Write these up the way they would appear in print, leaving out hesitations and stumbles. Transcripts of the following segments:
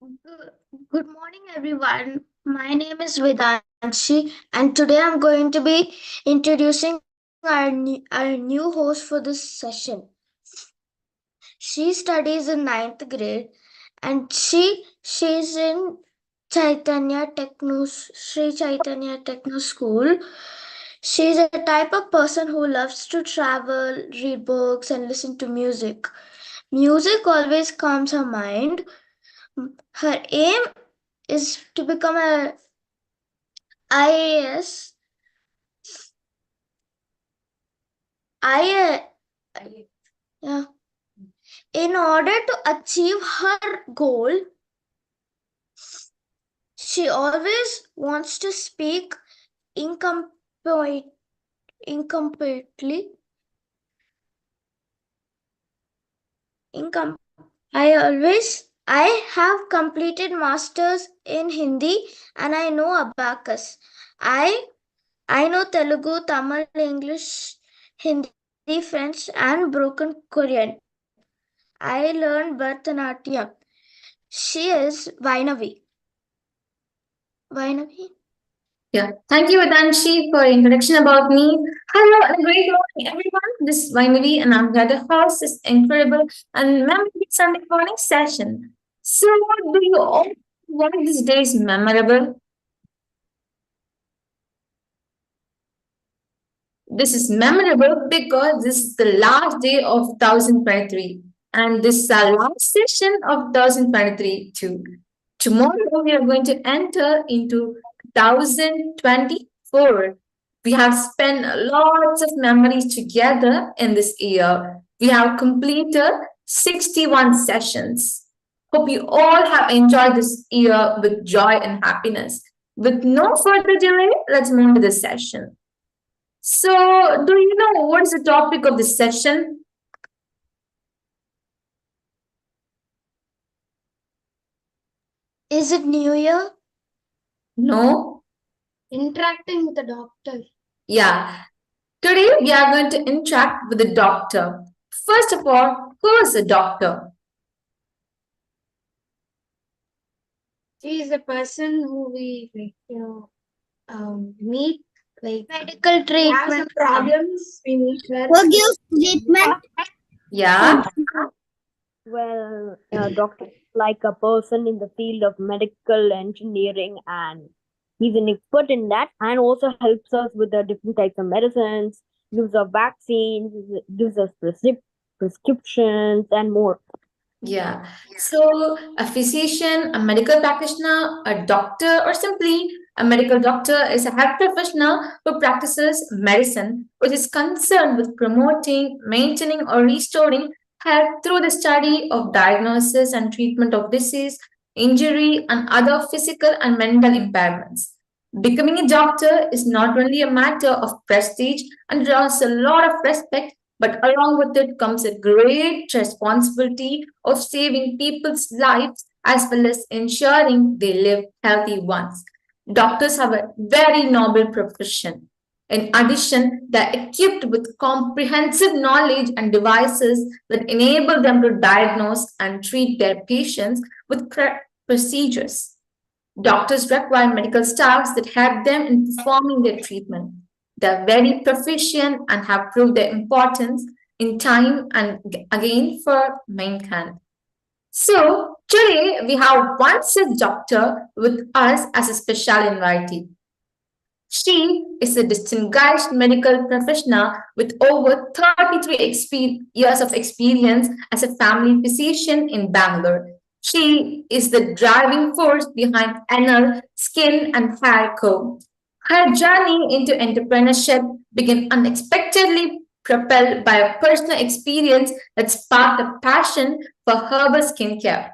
Good morning, everyone. My name is Vedanshi, and today I'm going to be introducing our new host for this session. She studies in ninth grade, and she's in Sri Chaitanya Techno School. She's a type of person who loves to travel, read books, and listen to music. Music always calms her mind. Her aim is to become a IAS. I yeah. In order to achieve her goal, she always wants to speak incomplete, incompletely. Incom- I have completed masters in Hindi and I know abacus. I I know Telugu, Tamil, English, Hindi, French, and broken Korean. I learned Bharatanatyam. She is Vainavi. Vainavi? Thank you, Vedanshi, for introduction about me. Hello and great morning, everyone. This is Vainavi, and I'm here to host this incredible and memorable Sunday morning session. So, do you all why this day is memorable? This is memorable because this is the last day of 2023, and this is our last session of 2023 too. Tomorrow we are going to enter into 2024. We have spent lots of memories together in this year. We have completed 61 sessions. Hope you all have enjoyed this year with joy and happiness. With no further delay, let's move to the session. So, do you know what is the topic of this session? Is it New Year? No? Interacting with the doctor. Yeah. Today we are going to interact with the doctor. First of all, who is a doctor? She is a person who we meet like medical treatment. Have some problems. We meet her. Who gives treatment? Yeah. Well, a doctor is like a person in the field of medical engineering, and he's an expert in that, and also helps us with the different types of medicines, gives us vaccines, gives us prescriptions, and more. Yeah. So, a physician, a medical practitioner, a doctor, or simply a medical doctor is a health professional who practices medicine, which is concerned with promoting, maintaining, or restoring health through the study of diagnosis and treatment of disease, injury, and other physical and mental impairments. Becoming a doctor is not only a matter of prestige and draws a lot of respect, but along with it comes a great responsibility of saving people's lives as well as ensuring they live healthy ones. Doctors have a very noble profession. In addition, they're equipped with comprehensive knowledge and devices that enable them to diagnose and treat their patients with correct procedures. Doctors require medical staffs that help them in performing their treatment. They're very proficient and have proved their importance in time and again for mankind. So, today we have one such doctor with us as a special invitee. She is a distinguished medical professional with over 33 years of experience as a family physician in Bangalore. She is the driving force behind Enel Skin and Hair Co. Her journey into entrepreneurship began unexpectedly propelled by a personal experience that sparked a passion for herbal skincare.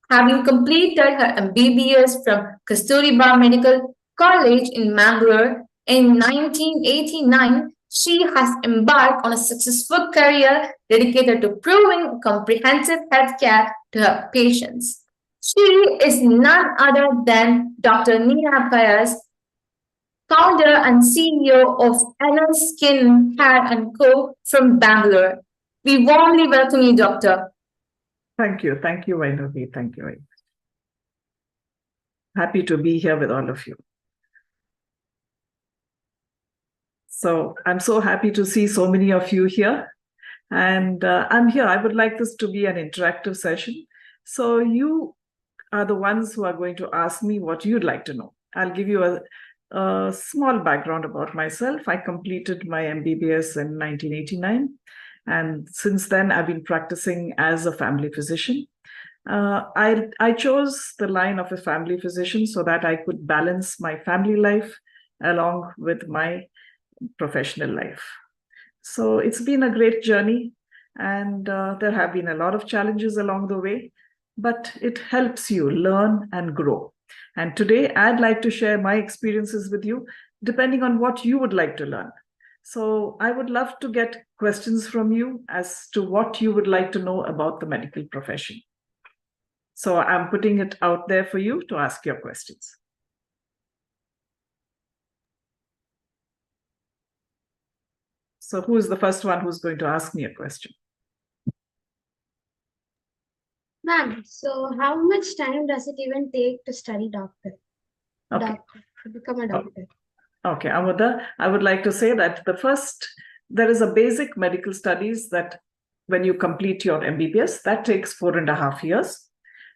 Having completed her MBBS from Kasturiba Medical College in Mangalore in 1989, she has embarked on a successful career dedicated to proving comprehensive healthcare to her patients. She is none other than Dr. Neena Payas, founder and CEO of Enel Skin, Hair and Co. from Bangalore. We warmly welcome you, Doctor. Thank you. Thank you, Vainavi. Thank you. Happy to be here with all of you. So I'm so happy to see so many of you here. And I'm here. I would like this to be an interactive session. So you are the ones who are going to ask me what you'd like to know. I'll give you a small background about myself. I completed my MBBS in 1989. And since then, I've been practicing as a family physician. I chose the line of a family physician so that I could balance my family life along with my professional life. So it's been a great journey, and there have been a lot of challenges along the way, but it helps you learn and grow. And today I'd like to share my experiences with you, depending on what you would like to learn. So I would love to get questions from you as to what you would like to know about the medical profession. So I'm putting it out there for you to ask your questions. So who is the first one who's going to ask me a question? Ma'am, so how much time does it even take to study doctor? Okay. To become a doctor? Okay, Amuda, I would like to say that there is a basic medical studies that when you complete your MBBS, that takes 4.5 years.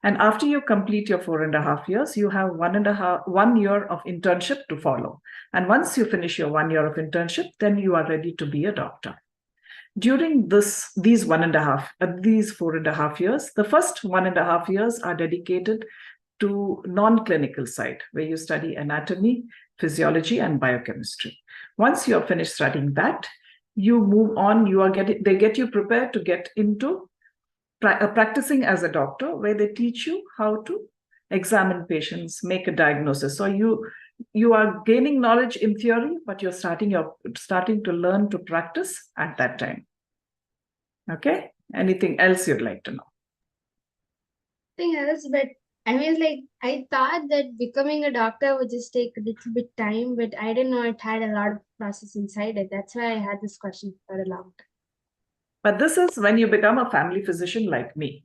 And after you complete your 4.5 years, you have 1 year of internship to follow. And once you finish your 1 year of internship, then you are ready to be a doctor. During these 4.5 years, the first 1.5 years are dedicated to non-clinical side, where you study anatomy, physiology, and biochemistry. Once you are finished studying that, you move on. They get you prepared to get into practicing as a doctor, where they teach you how to examine patients, make a diagnosis. So you are gaining knowledge in theory, but you're starting to learn to practice at that time. Okay. Anything else you'd like to know? Nothing else, but I thought that becoming a doctor would just take a little bit time, but I didn't know it had a lot of process inside it. That's why I had this question for a long time. But this is when you become a family physician like me.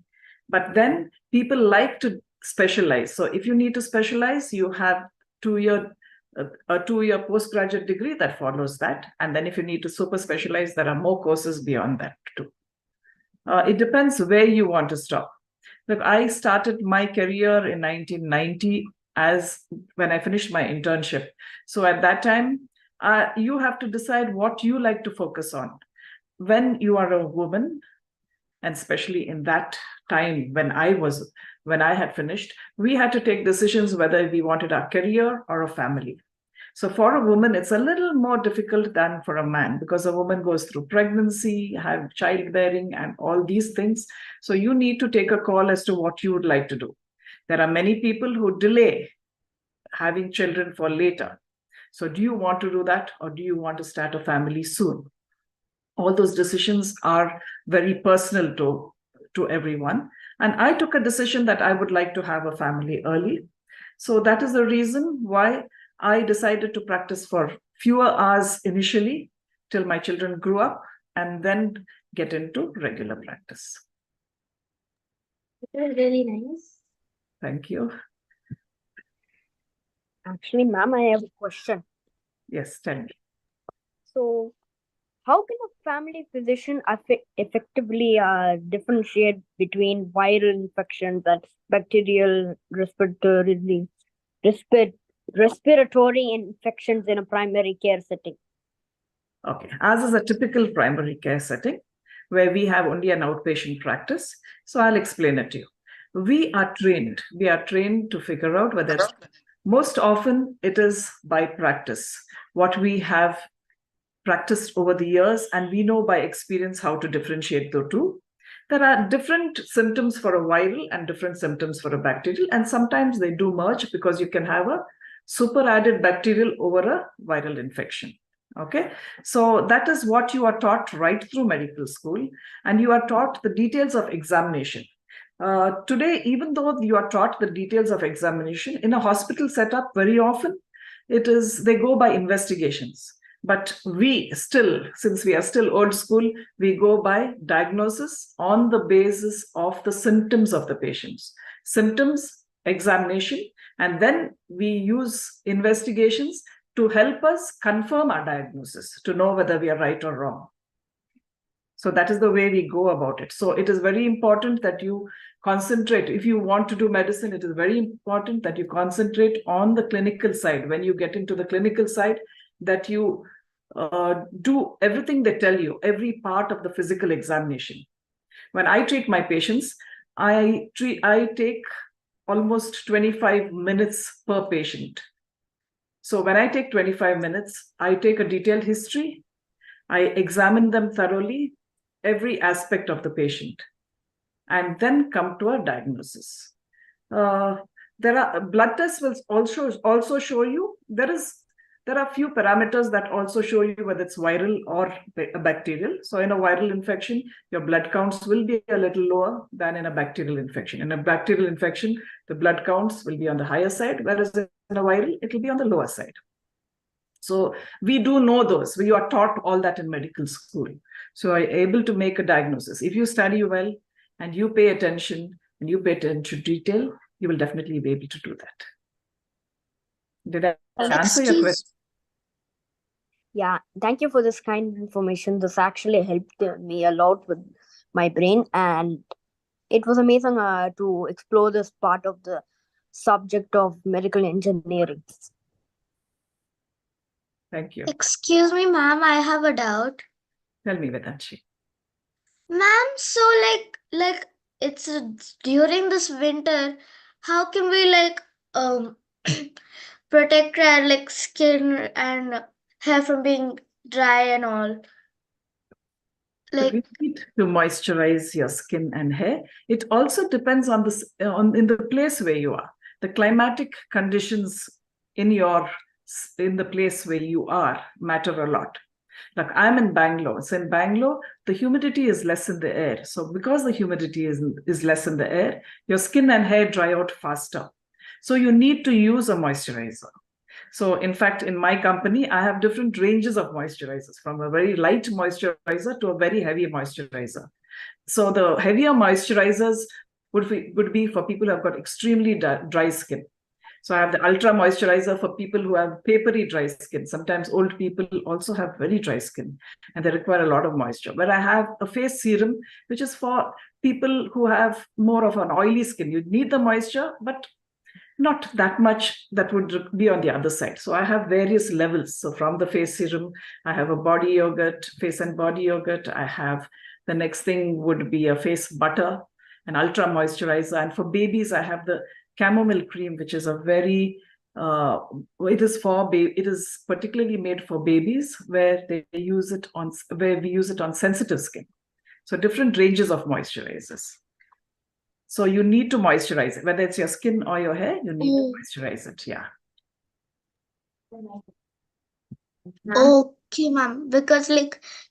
But then people like to specialize. So if you need to specialize, you have a 2-year postgraduate degree that follows that. And then if you need to super specialize, there are more courses beyond that too. It depends where you want to stop. Look, I started my career in 1990 when I finished my internship. So at that time, you have to decide what you like to focus on. When you are a woman, and especially in that time when I had finished, we had to take decisions whether we wanted a career or a family. So for a woman, it's a little more difficult than for a man, because a woman goes through pregnancy, have childbearing, and all these things. So you need to take a call as to what you would like to do. There are many people who delay having children for later. So do you want to do that, or do you want to start a family soon? All those decisions are very personal to everyone. And I took a decision that I would like to have a family early. So that is the reason why I decided to practice for fewer hours initially till my children grew up, and then get into regular practice. It was really nice. Thank you. Actually, ma'am, I have a question. Yes, tell me. So, how can a family physician effectively differentiate between viral infections and bacterial respiratory infections in a primary care setting? Okay, ours is a typical primary care setting where we have only an outpatient practice. So I'll explain it to you. We are trained to figure out whether most often it is by practice, what we have practiced over the years, and we know by experience how to differentiate the two. There are different symptoms for a viral and different symptoms for a bacterial, and sometimes they do merge because you can have a super added bacterial over a viral infection. Okay, so that is what you are taught right through medical school, and you are taught the details of examination. Today, even though you are taught the details of examination in a hospital setup, very often they go by investigations. But since we are still old school, we go by diagnosis on the basis of the symptoms of the patients. Symptoms, examination, And then we use investigations to help us confirm our diagnosis, to know whether we are right or wrong. So that is the way we go about it. So it is very important that you concentrate. If you want to do medicine, it is very important that you concentrate on the clinical side. When you get into the clinical side, that you do everything they tell you, every part of the physical examination. When I treat my patients, I take almost 25 minutes per patient. So when I take 25 minutes, I take a detailed history. I examine them thoroughly, every aspect of the patient, and then come to a diagnosis. There are blood tests will also show you there are few parameters that also show you whether it's viral or bacterial. So in a viral infection, your blood counts will be a little lower than in a bacterial infection. In a bacterial infection, the blood counts will be on the higher side, whereas in a viral, it will be on the lower side. So we do know those. We are taught all that in medical school. So are able to make a diagnosis. If you study well and you pay attention and you pay attention to detail, you will definitely be able to do that. Did I answer your question? Yeah, thank you for this kind information. This actually helped me a lot with my brain, and it was amazing to explore this part of the subject of medical engineering. Thank you. Excuse me, ma'am, I have a doubt. Tell me, Vedanshi. Ma'am, so like it's during this winter, how can we protect our skin and hair from being dry and all? You need to moisturize your skin and hair. It also depends on in the place where you are. The climatic conditions in the place where you are matter a lot. Like I'm in Bangalore. So in Bangalore, the humidity is less in the air. So because the humidity is less in the air, your skin and hair dry out faster. So you need to use a moisturizer. So in fact, in my company, I have different ranges of moisturizers, from a very light moisturizer to a very heavy moisturizer. So the heavier moisturizers would be for people who have got extremely dry skin. So I have the ultra moisturizer for people who have papery dry skin. Sometimes old people also have very dry skin and they require a lot of moisture. But I have a face serum, which is for people who have more of an oily skin. You need the moisture, but not that much that would be on the other side. So I have various levels. So from the face serum, I have a body yogurt, face and body yogurt. I have the next thing would be a face butter, an ultra moisturizer. And for babies, I have the chamomile cream, which is a very, it is particularly made for babies where we use it on sensitive skin. So different ranges of moisturizers. So you need to moisturize it, whether it's your skin or your hair, you need to moisturize it. Yeah. Okay, ma'am, because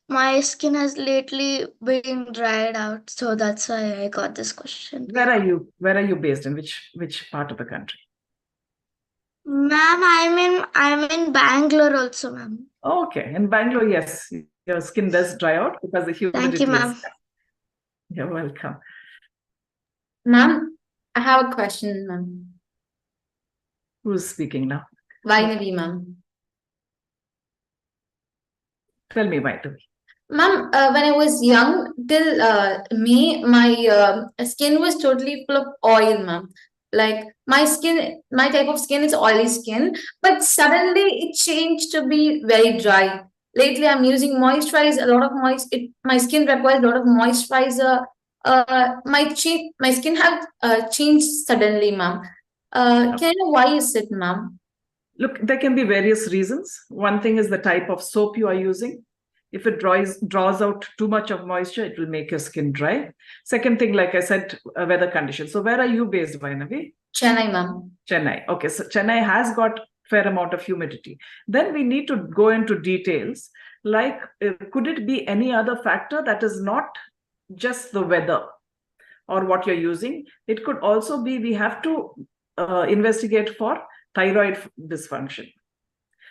my skin has lately been dried out, so that's why I got this question. Where are you based in? Which part of the country? Ma'am, I'm in Bangalore also, ma'am. Okay, in Bangalore, yes, your skin does dry out because the humidity. Thank you, ma'am. You're welcome. Ma'am, I have a question, ma'am. Who's speaking now? Vainavi, ma'am. Tell me, Vainavi. Ma'am, when I was young, till May, my skin was totally full of oil, ma'am. Like my type of skin is oily skin, but suddenly it changed to be very dry. Lately, I'm using moisturizer, a lot of my skin requires a lot of moisturizer. My skin have changed suddenly, ma'am. Can I know why is it, ma'am? Look, there can be various reasons. One thing is the type of soap you are using. If it draws out too much of moisture, it will make your skin dry. Second thing, like I said, weather conditions. So where are you based, Vainavi? Chennai, ma'am. Chennai. Okay, so Chennai has got fair amount of humidity. Then we need to go into details. Like, could it be any other factor that is not just the weather or what you're using? It could also be we have to investigate for thyroid dysfunction.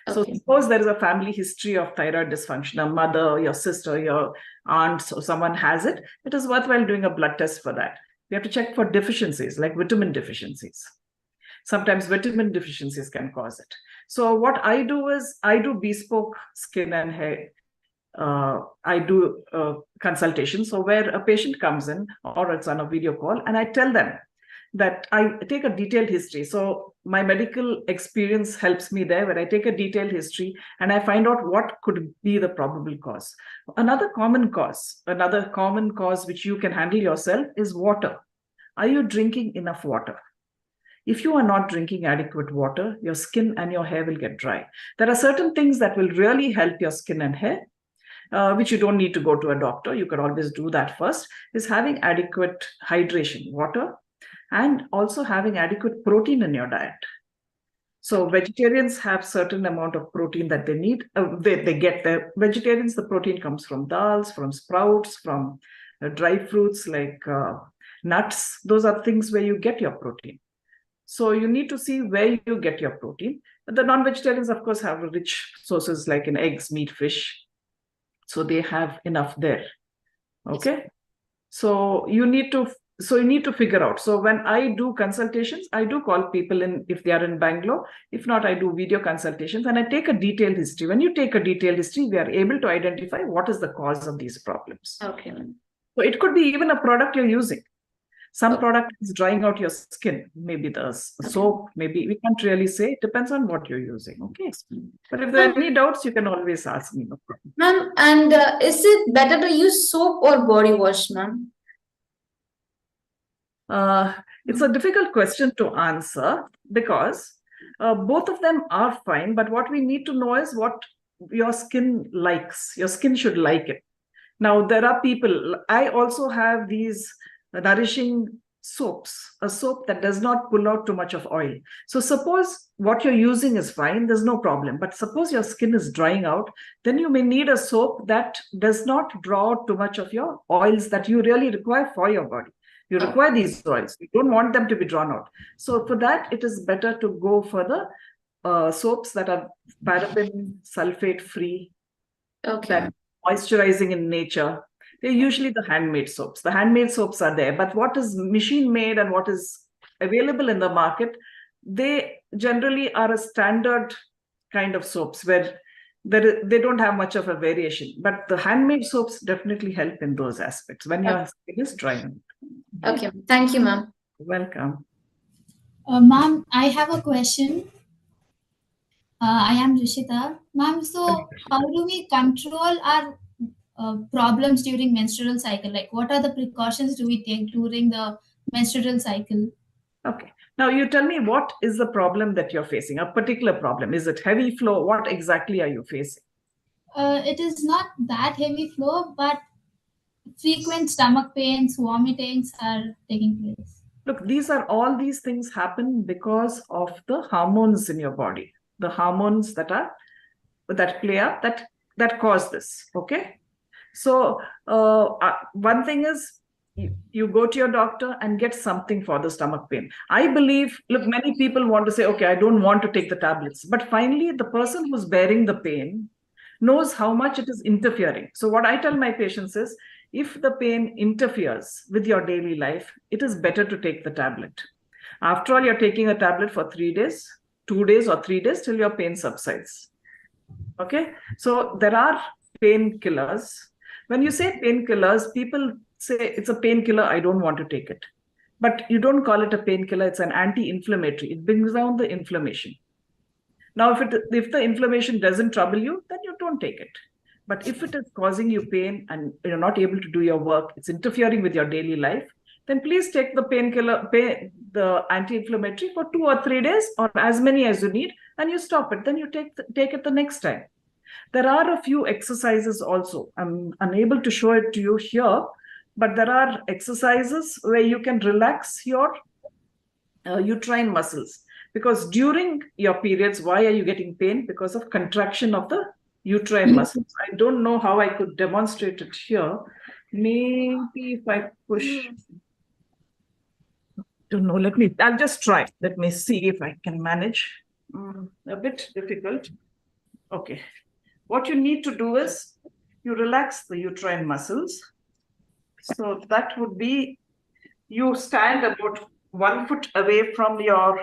So suppose there is a family history of thyroid dysfunction, a mother, your sister, your aunt, or someone has it, it is worthwhile doing a blood test for that. We have to check for deficiencies, like vitamin deficiencies. Sometimes vitamin deficiencies can cause it. So what I do is I do bespoke skin and hair. I do consultation. So where a patient comes in, or it's on a video call, and I tell them that I take a detailed history. So my medical experience helps me there, where I take a detailed history and I find out what could be the probable cause. Another common cause which you can handle yourself is water. Are you drinking enough water? If you are not drinking adequate water, your skin and your hair will get dry. There are certain things that will really help your skin and hair, which you don't need to go to a doctor. You could always do that first, is having adequate hydration, water, and also having adequate protein in your diet. So vegetarians have certain amount of protein that they need. They get their vegetarians, the protein comes from dals, from sprouts, from dry fruits like nuts. Those are things where you get your protein. So you need to see where you get your protein. But the non-vegetarians, of course, have rich sources like in eggs, meat, fish. So they have enough there. Okay. So you need to figure out. So when I do consultations, I do call people in if they are in Bangalore. If not, I do video consultations and I take a detailed history. When you take a detailed history, we are able to identify what is the cause of these problems. Okay. So it could be even a product you're using. Some product is drying out your skin. Maybe the soap, maybe we can't really say. It depends on what you're using. Okay. But if there are any doubts, you can always ask me. No problem. Ma'am, and is it better to use soap or body wash, ma'am? It's a difficult question to answer because both of them are fine. But what we need to know is what your skin likes. Your skin should like it. Now, there are people, I also have these nourishing soaps, a soap that does not pull out too much of oil. So suppose what you're using is fine, there's no problem. But suppose your skin is drying out, then you may need a soap that does not draw out too much of your oils that you really require for your body. You require these oils. You don't want them to be drawn out. So for that, it is better to go for the soaps that are paraben, sulfate free, that moisturizing in nature. They're usually the handmade soaps. The handmade soaps are there, but what is machine made and what is available in the market, they generally are a standard kind of soaps where they don't have much of a variation. But the handmade soaps definitely help in those aspects when your skin is drying. Okay, thank you, ma'am. Welcome. Ma'am, I have a question. I am Rishita. Ma'am, so how do we control our problems during menstrual cycle? Like, what are the precautions do we take during the menstrual cycle? Okay. Now you tell me, what is the problem that you're facing? A particular problem? Is it heavy flow? What exactly are you facing? It is not that heavy flow, but frequent stomach pains, vomitings are taking place. Look, all these things happen because of the hormones in your body. The hormones that play up that cause this. Okay. So one thing is you go to your doctor and get something for the stomach pain. I believe, look, many people want to say, okay, I don't want to take the tablets. But finally, the person who's bearing the pain knows how much it is interfering. So what I tell my patients is, if the pain interferes with your daily life, it is better to take the tablet. After all, you're taking a tablet for 3 days, 2 days or 3 days till your pain subsides. Okay. So there are painkillers. When you say painkillers, people say it's a painkiller, I don't want to take it. But you don't call it a painkiller, it's an anti-inflammatory. It brings down the inflammation. Now, if the inflammation doesn't trouble you, then you don't take it. But if it is causing you pain and you're not able to do your work, it's interfering with your daily life, then please take the painkiller, the anti-inflammatory for 2 or 3 days or as many as you need, and you stop it. Then you take it the next time. There are a few exercises also. I'm unable to show it to you here, but there are exercises where you can relax your uterine muscles. Because during your periods, why are you getting pain? Because of contraction of the uterine muscles. I don't know how I could demonstrate it here. Maybe if I push. Don't know. I'll just try. Let me see if I can manage. A bit difficult. Okay. What you need to do is you relax the uterine muscles. So that would be, you stand about 1 foot away from your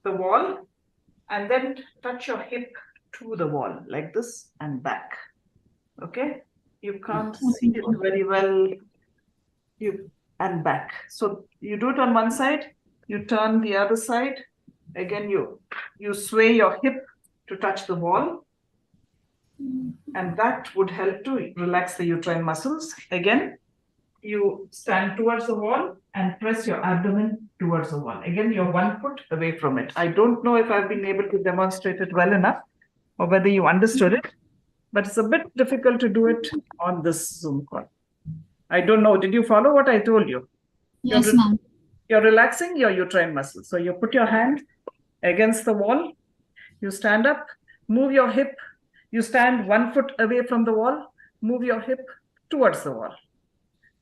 the wall, and then touch your hip to the wall like this and back. Okay, you can't see it very well. And back. So you do it on one side, you turn the other side. Again, you sway your hip to touch the wall, and that would help to relax the uterine muscles. Again, you stand towards the wall and press your abdomen towards the wall. Again, you're 1 foot away from it. I don't know if I've been able to demonstrate it well enough or whether you understood it, but it's a bit difficult to do it on this Zoom call. I don't know. Did you follow what I told you? Yes, ma'am. You're relaxing your uterine muscles. So you put your hand against the wall, you stand up, move your hip, you stand 1 foot away from the wall, move your hip towards the wall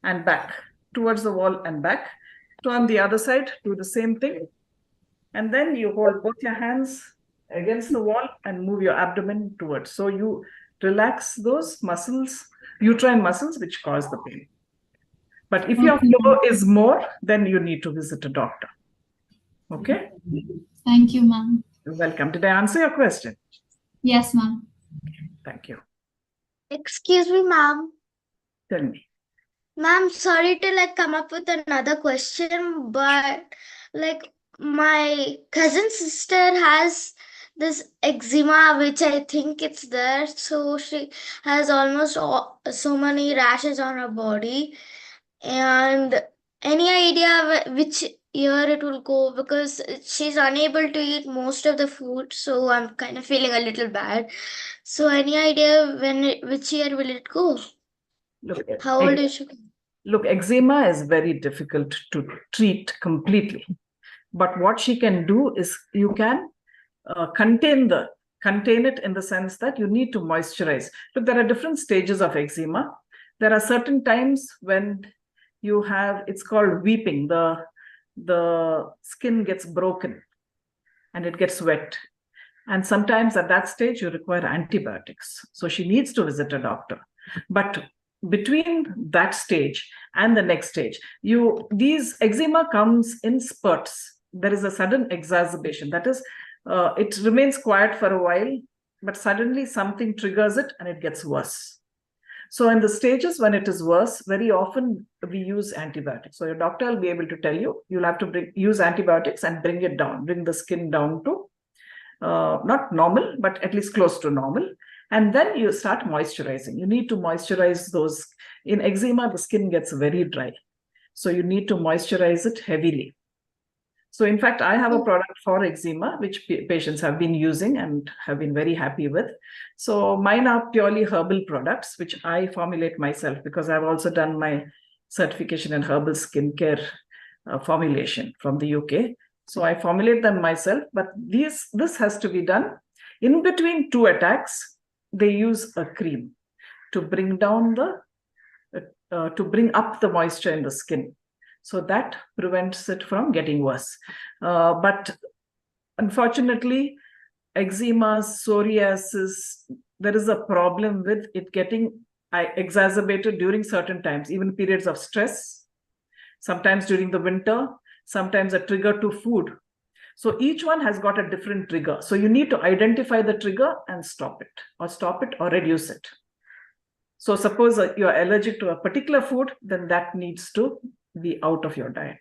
and back, towards the wall and back. Turn the other side, do the same thing. And then you hold both your hands against the wall and move your abdomen towards. So you relax those muscles, uterine muscles, which cause the pain. But if your flow is more, then you need to visit a doctor. Okay? Thank you, ma'am. You're welcome. Did I answer your question? Yes, ma'am. Thank you. Excuse me, ma'am. Tell me. Ma'am, sorry to come up with another question, but my cousin sister has this eczema, which I think it's there. So she has almost so many rashes on her body. And any idea which year it will go? Because she's unable to eat most of the food, so I'm kind of feeling a little bad. So any idea which year will it go? Look, How old is she? Look, eczema is very difficult to treat completely. But what she can do is you can contain it in the sense that you need to moisturize. Look, there are different stages of eczema. There are certain times when you have, it's called weeping. The skin gets broken and it gets wet. And sometimes at that stage, you require antibiotics. So she needs to visit a doctor. But between that stage and the next stage, these eczema comes in spurts. There is a sudden exacerbation. That is, it remains quiet for a while, but suddenly something triggers it and it gets worse. So in the stages when it is worse, very often we use antibiotics. So your doctor will be able to tell you, you'll have to use antibiotics and bring it down, bring the skin down to not normal, but at least close to normal. And then you start moisturizing. You need to moisturize those. In eczema, the skin gets very dry. So you need to moisturize it heavily. So in fact, I have a product for eczema, which patients have been using and have been very happy with. So mine are purely herbal products, which I formulate myself because I've also done my certification in herbal skincare formulation from the UK. So I formulate them myself, but this has to be done in between 2 attacks. They use a cream to bring down to bring up the moisture in the skin. So that prevents it from getting worse. But unfortunately, eczema, psoriasis, there is a problem with it getting exacerbated during certain times, even periods of stress, sometimes during the winter, sometimes a trigger to food. So each one has got a different trigger. So you need to identify the trigger and stop it or reduce it. So suppose you're allergic to a particular food, then that needs to be out of your diet.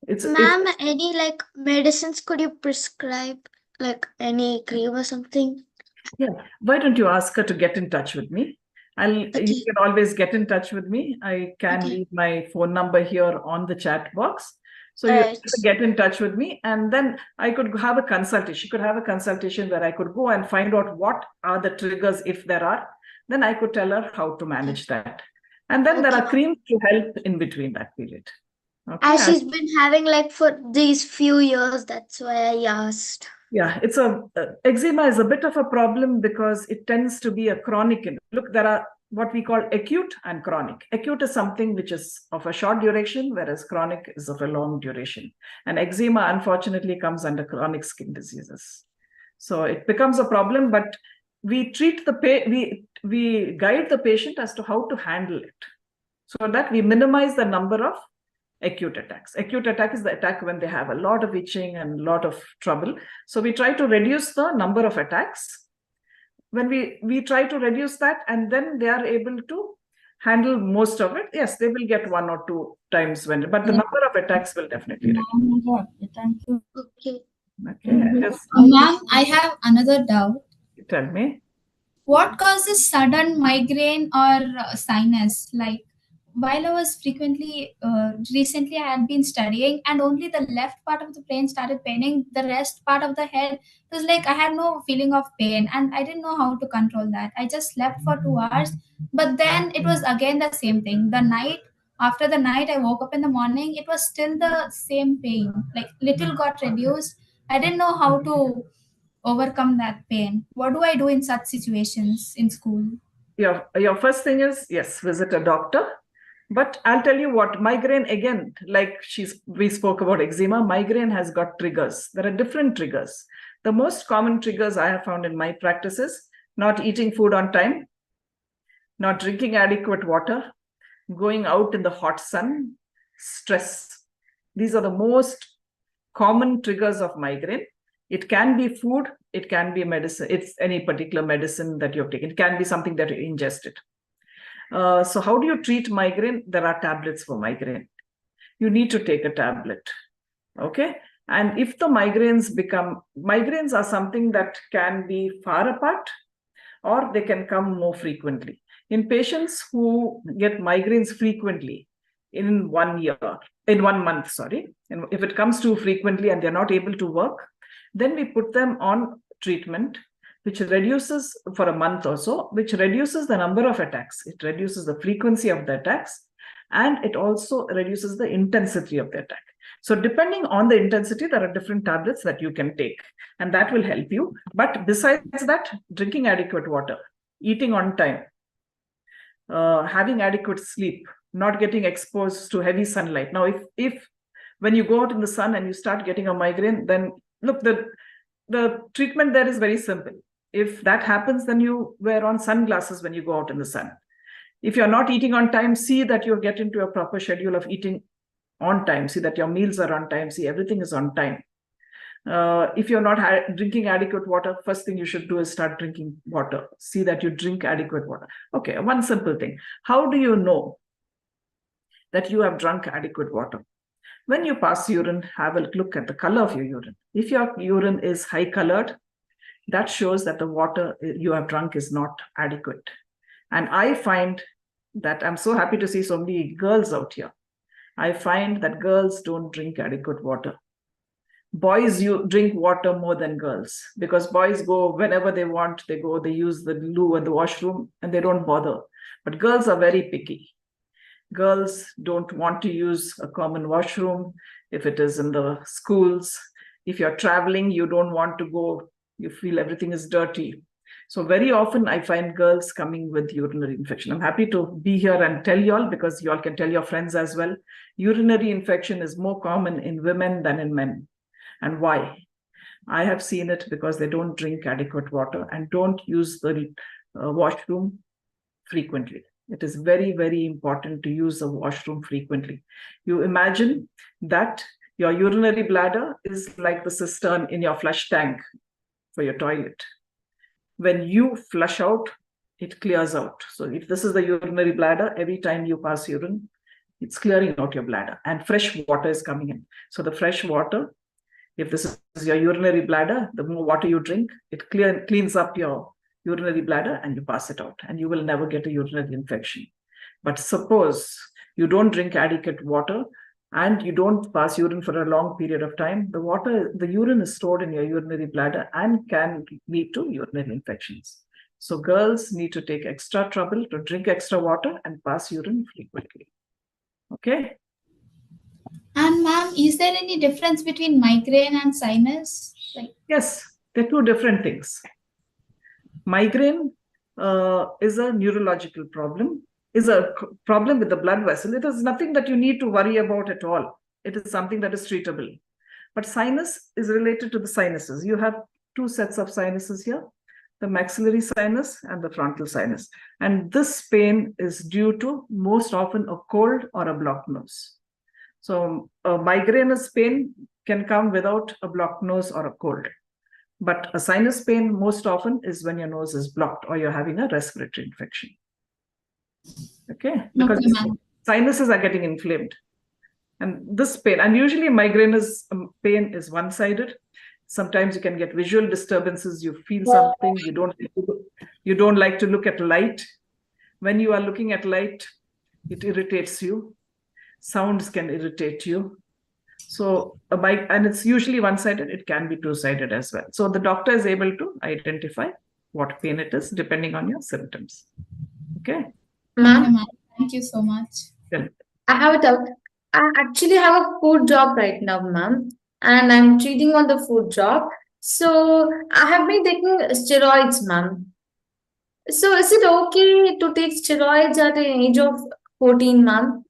Ma'am, any medicines could you prescribe? Any cream or something? Yeah. Why don't you ask her to get in touch with me? You can always get in touch with me. I can leave my phone number here on the chat box. So you have to get in touch with me, and then I could have a consultation. She could have a consultation where I could go and find out what are the triggers, if there are. Then I could tell her how to manage that. And then there are creams to help in between that period. Okay. As she's been having for these few years, that's why I asked. Yeah, it's eczema is a bit of a problem because it tends to be a chronic. Look, there are what we call acute and chronic. Acute is something which is of a short duration, whereas chronic is of a long duration. And eczema, unfortunately, comes under chronic skin diseases. So it becomes a problem, but we treat we guide the patient as to how to handle it, so that we minimize the number of acute attacks. Acute attack is the attack when they have a lot of itching and a lot of trouble. So we try to reduce the number of attacks. When we try to reduce that, and then they are able to handle most of it. Yes, they will get 1 or 2 times when, but the number of attacks will definitely reduce. Thank you. Okay. Okay, just Ma'am, I have another doubt. tell me. What causes sudden migraine or sinus? Like, while I was recently I had been studying, and only the left part of the brain started paining. The rest part of the head, it was like I had no feeling of pain, and I didn't know how to control that. I just slept for 2 hours, but then it was again the same thing. After the night I woke up in the morning, it was still the same pain. Like, little got reduced. I didn't know how to overcome that pain. What do I do in such situations in school? Your first thing is, yes, visit a doctor. But I'll tell you what, migraine, again, like we spoke about eczema, migraine has got triggers. There are different triggers. The most common triggers I have found in my practice is not eating food on time, not drinking adequate water, going out in the hot sun, stress. These are the most common triggers of migraine. It can be food, it can be medicine, it's any particular medicine that you have taken. It can be something that you ingested. So how do you treat migraine? There are tablets for migraine. You need to take a tablet. Okay. And if the migraines are something that can be far apart, or they can come more frequently. In patients who get migraines frequently in 1 month, and if it comes too frequently and they're not able to work, then we put them on treatment which reduces for a month or so, which reduces the number of attacks. It reduces the frequency of the attacks, and it also reduces the intensity of the attack. So depending on the intensity, there are different tablets that you can take, and that will help you. But besides that, drinking adequate water, eating on time, having adequate sleep, not getting exposed to heavy sunlight. Now, if when you go out in the sun and you start getting a migraine, then look, the treatment there is very simple. If that happens, then you wear on sunglasses when you go out in the sun. If you're not eating on time, see that you get into a proper schedule of eating on time. See that your meals are on time. See everything is on time. If you're not drinking adequate water, first thing you should do is start drinking water. See that you drink adequate water. Okay, one simple thing. How do you know that you have drunk adequate water? When you pass urine, have a look at the color of your urine. If your urine is high colored, that shows that the water you have drunk is not adequate. And I find that I'm so happy to see so many girls out here. I find that girls don't drink adequate water. Boys drink water more than girls, because boys go whenever they want, they use the loo and the washroom and they don't bother. But girls are very picky. Girls don't want to use a common washroom if it is in the schools. If you're traveling, you don't want to go, you feel everything is dirty. So very often I find girls coming with urinary infection. I'm happy to be here and tell you all, because you all can tell your friends as well. Urinary infection is more common in women than in men. And why? I have seen it because they don't drink adequate water and don't use the washroom frequently. It is very, very important to use the washroom frequently. You imagine that your urinary bladder is like the cistern in your flush tank for your toilet. When you flush out, it clears out. So if this is the urinary bladder, every time you pass urine, it's clearing out your bladder and fresh water is coming in. So the fresh water, if this is your urinary bladder, the more water you drink, it cleans up your urinary bladder and you pass it out, and you will never get a urinary infection. But suppose you don't drink adequate water and you don't pass urine for a long period of time, the urine is stored in your urinary bladder and can lead to urinary infections. So girls need to take extra trouble to drink extra water and pass urine frequently. Okay? And ma'am, is there any difference between migraine and sinus? Yes, they're two different things. Migraine is a neurological problem, is a problem with the blood vessel. It is nothing that you need to worry about at all. It is something that is treatable. But sinus is related to the sinuses. You have two sets of sinuses here, the maxillary sinus and the frontal sinus. And this pain is due to most often a cold or a blocked nose. So a migrainous pain can come without a blocked nose or a cold. But a sinus pain most often is when your nose is blocked or you're having a respiratory infection. Okay, because Okay, ma'am. sinuses are getting inflamed. And this pain, and usually migrainous pain is one-sided. Sometimes you can get visual disturbances. You feel something. You don't like to look at light. When you are looking at light, it irritates you. Sounds can irritate you. So and it's usually one-sided. It can be two-sided as well. So the doctor is able to identify what pain it is depending on your symptoms. Okay. Okay, Ma'am, ma'am. Thank you so much. I have a doubt. I actually have a food job right now, ma'am, and I'm treating on the food job. So I have been taking steroids, ma'am. So is it okay to take steroids at the age of 14, ma'am?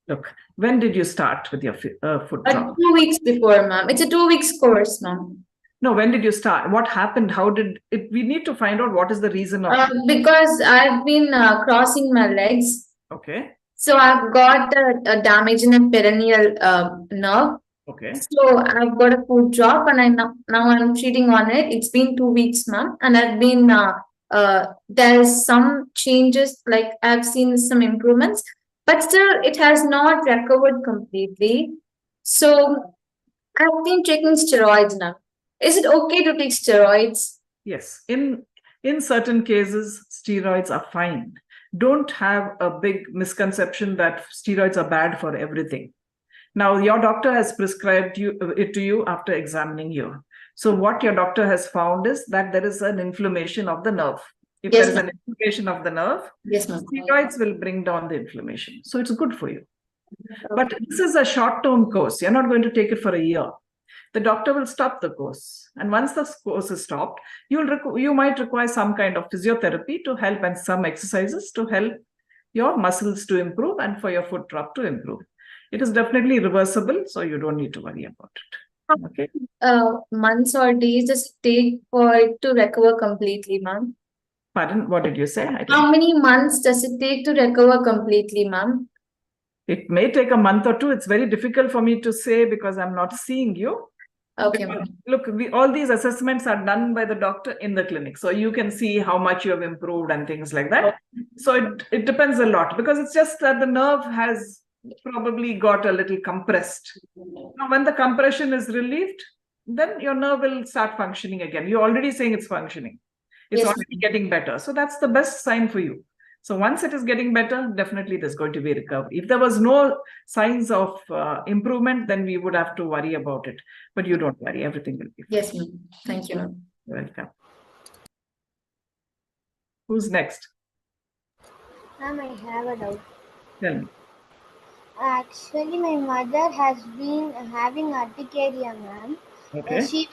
Look, when did you start with your food job? 2 weeks before, ma'am. It's a 2 weeks course, ma'am. No, when did you start? What happened? How did it? We need to find out what is the reason of. Because I've been crossing my legs. Okay. So I've got a damage in a peroneal nerve. Okay. So I've got a food job and now I'm treating on it. It's been 2 weeks, ma'am, and I've been there's some changes, like I've seen some improvements, but still it has not recovered completely. So I've been taking steroids now. Is it okay to take steroids? Yes. In certain cases, steroids are fine. Don't have a big misconception that steroids are bad for everything. Now, your doctor has prescribed it to you after examining you. So what your doctor has found is that there is an inflammation of the nerve. If Yes, there is ma'am. an inflammation of the nerve, Yes, ma'am. steroids will bring down the inflammation. So it's good for you. But this is a short-term course. You're not going to take it for a year. The doctor will stop the course. And once the course is stopped, you might require some kind of physiotherapy to help and some exercises to help your muscles to improve and for your foot drop to improve. It is definitely reversible, so you don't need to worry about it. Okay. Months or days does it take for it to recover completely, ma'am? Pardon, what did you say? How many months does it take to recover completely, ma'am? It may take a month or two. It's very difficult for me to say because I'm not seeing you. Okay, ma'am. Look, all these assessments are done by the doctor in the clinic. So you can see how much you have improved and things like that. So it depends a lot because it's just that the nerve has probably got a little compressed. Now, when the compression is relieved, then your nerve will start functioning again. You're already saying it's functioning. It's Yes, already getting better. So that's the best sign for you. So once it is getting better, definitely there's going to be recovery. If there was no signs of improvement, then we would have to worry about it. But you don't worry, everything will be fine. Yes, ma'am. Thank you, ma'am. You're welcome. Who's next? Ma'am, I have a doubt. Tell me. Actually, my mother has been having urticaria, ma'am. Okay. She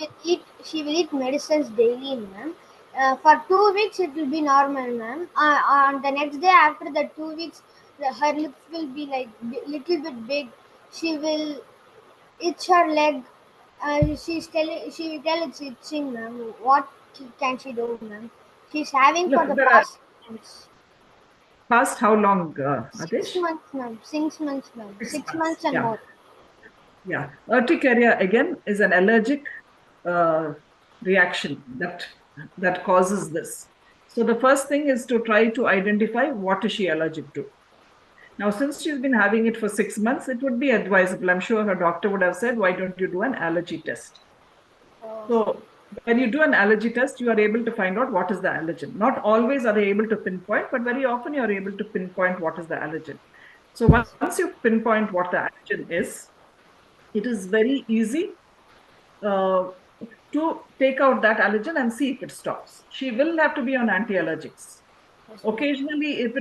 will eat medicines daily, ma'am. For 2 weeks, it will be normal, ma'am. On the next day after the 2 weeks, her lips will be like little bit big. She will itch her leg. She will tell it's itching, ma'am. What can she do, ma'am? She's having Look, for the there past months. Past how long, 6 Adesh? months, ma'am. 6 months, ma'am. 6 6 months, months and yeah. more. Yeah. Urticaria, again, is an allergic reaction that causes this. So the first thing is to try to identify what is she allergic to. Now, since she's been having it for 6 months, it would be advisable. I'm sure her doctor would have said, why don't you do an allergy test? So when you do an allergy test, you are able to find out what is the allergen. Not always are they able to pinpoint, but very often you are able to pinpoint what is the allergen. So once you pinpoint what the allergen is, it is very easy to take out that allergen and see if it stops. She will have to be on anti-allergics. Occasionally, if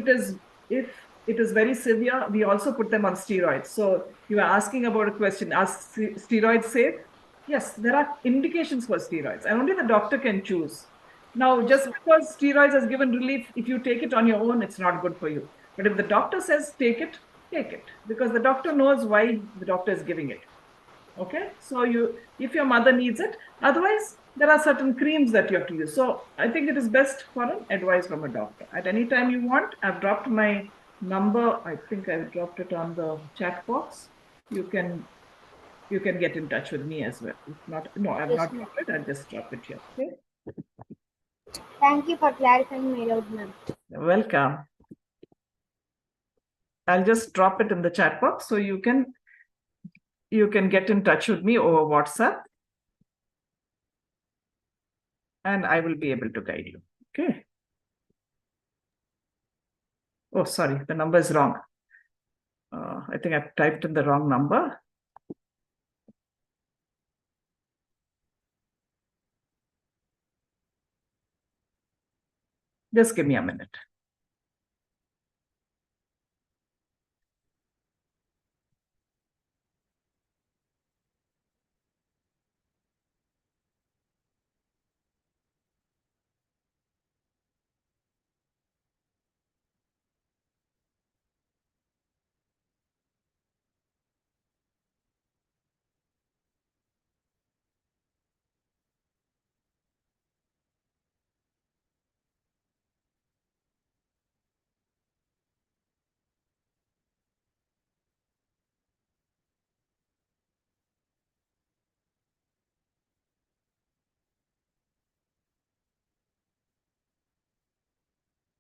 it is very severe, we also put them on steroids. So you are asking about a question, are steroids safe? Yes, there are indications for steroids and only the doctor can choose. Now, just because steroids has given relief, if you take it on your own, it's not good for you. But if the doctor says take it, because the doctor knows why the doctor is giving it. Okay, so if your mother needs it, otherwise there are certain creams that you have to use. So I think it is best for an advice from a doctor. At any time you want, I've dropped my number. I think I dropped it on the chat box. you can get in touch with me as well. If not, no, I've Yes, not ma'am. dropped it. I'll just drop it here. Okay. Thank you for clarifying my doubt, ma'am. You're welcome. I'll just drop it in the chat box so you can get in touch with me over WhatsApp, and I will be able to guide you. Okay. Oh, sorry, the number is wrong. I think I've typed in the wrong number. Just give me a minute.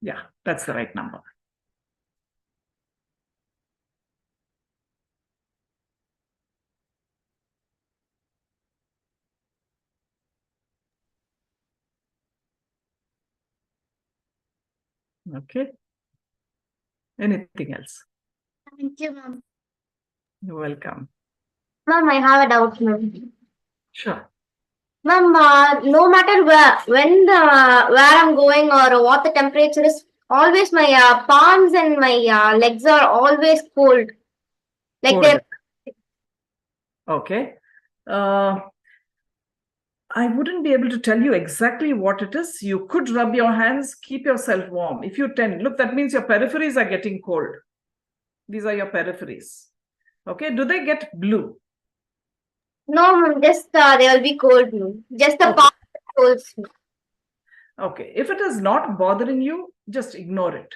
Yeah, that's the right number. Okay. Anything else? Thank you, ma'am. You're welcome. Ma'am, I have a doubt, ma'am. Sure. Ma'am, no matter where I'm going or what the temperature is, always my palms and my legs are always cold. Like Cold. they're Okay. I wouldn't be able to tell you exactly what it is. You could rub your hands, keep yourself warm. If you tend, look, that means your peripheries are getting cold. These are your peripheries. Okay. Do they get blue? no, ma'am, just they'll be cold, ma'am. Just the Okay. palms are cold, ma'am. Okay. If it is not bothering you, just ignore it.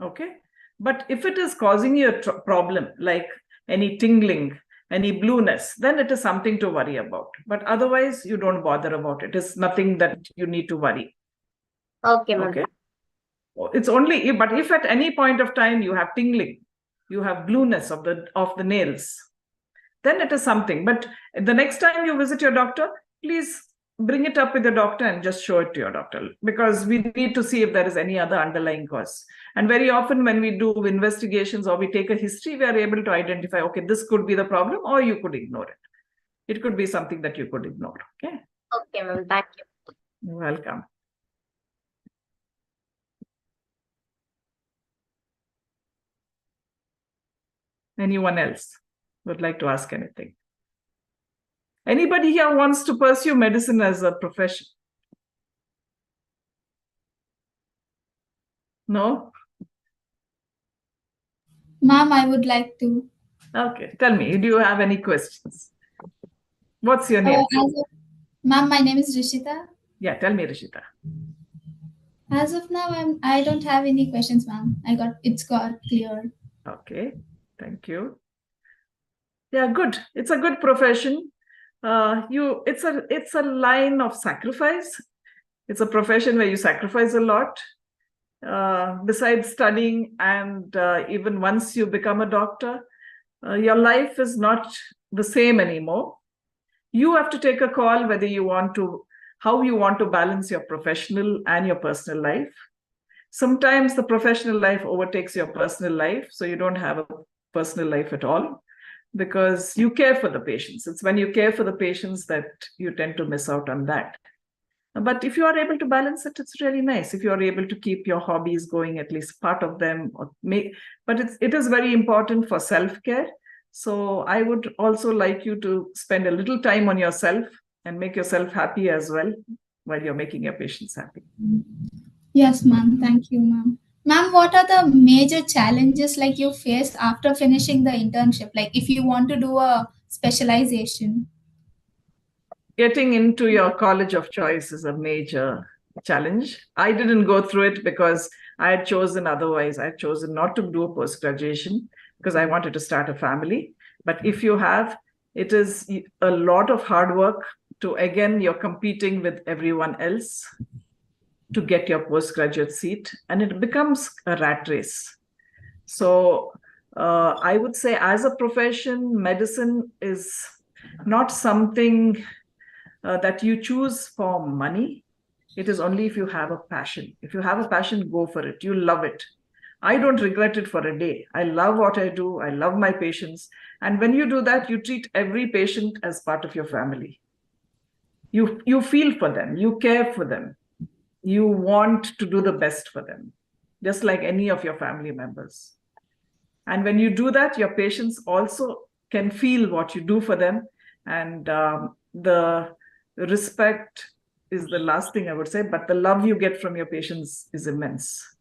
Okay. But if it is causing you a problem, like any tingling, any blueness, then it is something to worry about. But otherwise, you don't bother about it. It's nothing that you need to worry. Okay, ma'am. Okay. It's only, but if at any point of time you have tingling, you have blueness of the nails, then it is something. But the next time you visit your doctor, please bring it up with your doctor and just show it to your doctor, because we need to see if there is any other underlying cause. And very often when we do investigations or we take a history, we are able to identify, okay, this could be the problem, or you could ignore it. It could be something that you could ignore. Okay. Okay, ma'am. Thank you. You're welcome. Anyone else would like to ask anything? Anybody here wants to pursue medicine as a profession? No? Ma'am, I would like to. Okay, tell me, do you have any questions? What's your name? Ma'am, my name is Rishita. Yeah, tell me, Rishita. As of now, I don't have any questions, ma'am. It's got clear. Okay, thank you. Yeah, good. It's a good profession. It's a line of sacrifice. It's a profession where you sacrifice a lot. Besides studying, and even once you become a doctor, your life is not the same anymore. You have to take a call whether how you want to balance your professional and your personal life. Sometimes the professional life overtakes your personal life, so you don't have a personal life at all, because you care for the patients. It's when you care for the patients that you tend to miss out on that. But if you are able to balance it, it's really nice. If you are able to keep your hobbies going, at least part of them, but it is very important for self-care. So I would also like you to spend a little time on yourself and make yourself happy as well while you're making your patients happy. Yes, ma'am. Thank you, ma'am. Ma'am, what are the major challenges like you faced after finishing the internship? Like if you want to do a specialization? Getting into your college of choice is a major challenge. I didn't go through it because I had chosen otherwise. I had chosen not to do a post-graduation because I wanted to start a family. But if you have, it is a lot of hard work to, again, you're competing with everyone else to get your postgraduate seat, and it becomes a rat race. So I would say, as a profession, medicine is not something that you choose for money. It is only if you have a passion. If you have a passion, go for it. You love it. I don't regret it for a day. I love what I do. I love my patients. And when you do that, you treat every patient as part of your family. You feel for them. You care for them. You want to do the best for them, just like any of your family members. And when you do that, your patients also can feel what you do for them. And the respect is the last thing I would say, but the love you get from your patients is immense.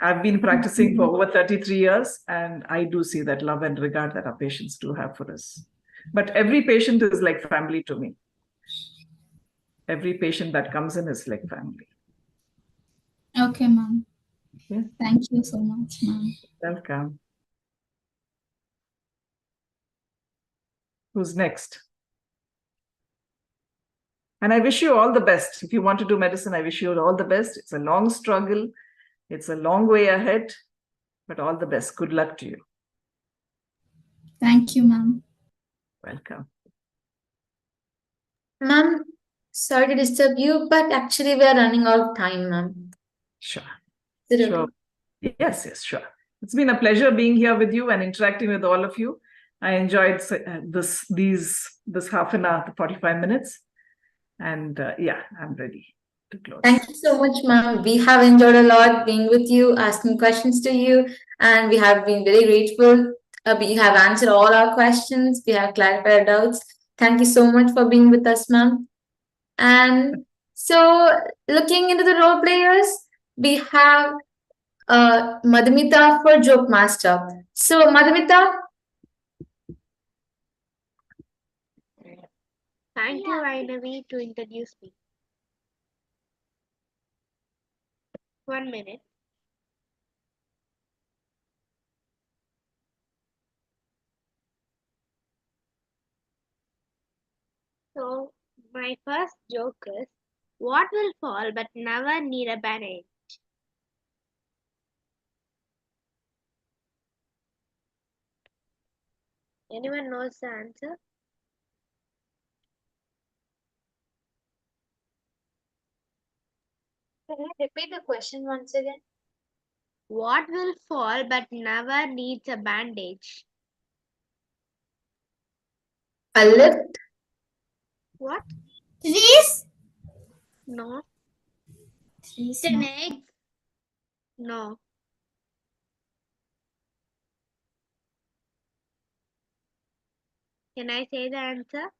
I've been practicing for over 33 years, and I do see that love and regard that our patients do have for us. But every patient is like family to me. Every patient that comes in is like family. Okay, ma'am. Okay. Thank you so much, ma'am. Welcome. Who's next? And I wish you all the best. If you want to do medicine, I wish you all the best. It's a long struggle. It's a long way ahead, but all the best. Good luck to you. Thank you, ma'am. Welcome. Ma'am, sorry to disturb you, but actually we are running out of time, ma'am. Sure. Is it Sure. okay? Yes, sure. It's been a pleasure being here with you and interacting with all of you. I enjoyed this half an hour, 45 minutes. And yeah, I'm ready to close. Thank you so much, ma'am. We have enjoyed a lot being with you, asking questions to you, and we have been very grateful. We have answered all our questions. We have clarified doubts. Thank you so much for being with us, ma'am. And so, looking into the role players, we have Madhumita for Joke Master. So, Madhumita, Thank you, Vainavi, to introduce me. 1 minute. So, my first joke is, what will fall but never need a band-aid? Anyone knows the answer? Can you repeat the question once again? What will fall but never needs a bandage? a lift. What? Trees? No, Trees, An ma'am. egg? no. Can I say the answer?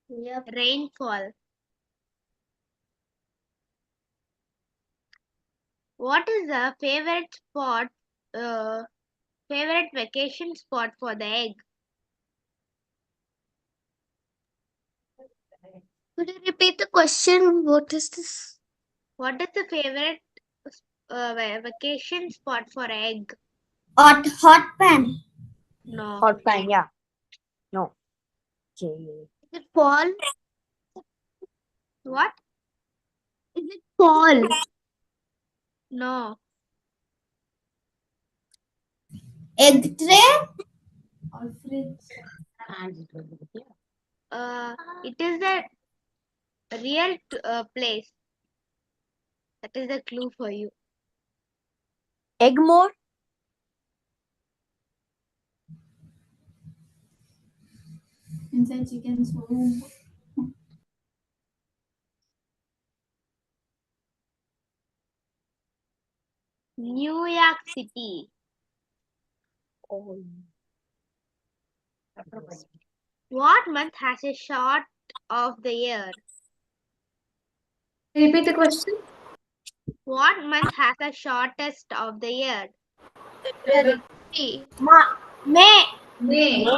Yep. Rainfall. What is the favorite vacation spot for the egg? Could you repeat the question? What is this? What is the favorite vacation spot for egg? Hot pan. No. Hot pan, yeah. No. Okay. Is it fall? What? Is it fall? No. Egg tray? Or fridge. It is the real place. That is the clue for you. Egmore? Inside chicken's home. New York City. Oh. What month has a short of the year? Repeat the question. What month has the shortest of the year? May. May. Name.